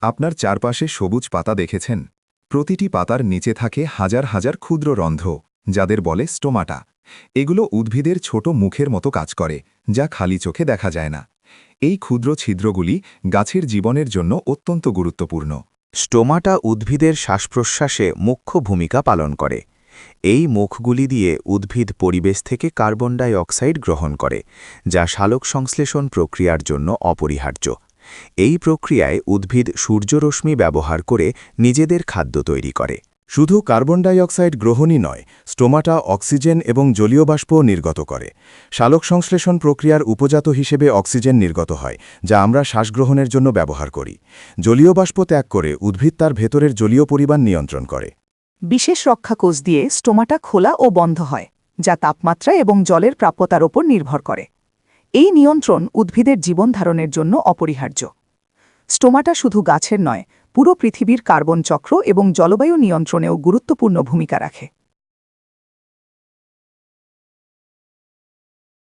আপনার চারপাশে সবুজ পাতা দেখেছেন? প্রতিটি পাতার নিচে থাকে হাজার হাজার ক্ষুদ্র রন্ধ্র, যাদের বলে স্টোমাটা। এগুলো উদ্ভিদের ছোট মুখের মতো কাজ করে, যা খালি চোখে দেখা যায় না। এই ক্ষুদ্র ছিদ্রগুলি গাছের জীবনের জন্য অত্যন্ত গুরুত্বপূর্ণ। স্টোমাটা উদ্ভিদের শ্বাসপ্রশ্বাসে মুখ্য ভূমিকা পালন করে। এই মুখগুলি দিয়ে উদ্ভিদ পরিবেশ থেকে কার্বন ডাই অক্সাইড গ্রহণ করে, যা সালোকসংশ্লেষণ প্রক্রিয়ার জন্য অপরিহার্য। এই প্রক্রিয়ায় উদ্ভিদ সূর্যরশ্মি ব্যবহার করে নিজেদের খাদ্য তৈরি করে। শুধু কার্বন ডাই অক্সাইড গ্রহণই নয়, স্টোমাটা অক্সিজেন এবং জলীয় বাষ্পও নির্গত করে। সালোকসংশ্লেষণ প্রক্রিয়ার উপজাত হিসেবে অক্সিজেন নির্গত হয়, যা আমরা শ্বাসগ্রহণের জন্য ব্যবহার করি। জলীয় বাষ্প ত্যাগ করে উদ্ভিদ তার ভেতরের জলীয় পরিমাণ নিয়ন্ত্রণ করে। বিশেষ রক্ষাকোষ দিয়ে স্টোমাটা খোলা ও বন্ধ হয়, যা তাপমাত্রা এবং জলের প্রাপ্যতার ওপর নির্ভর করে। এই নিয়ন্ত্রণ উদ্ভিদের জীবন ধারণের জন্য অপরিহার্য। স্টোমাটা শুধু গাছের নয়, পুরো পৃথিবীর কার্বন চক্র এবং জলবায়ু নিয়ন্ত্রণেও গুরুত্বপূর্ণ ভূমিকা রাখে।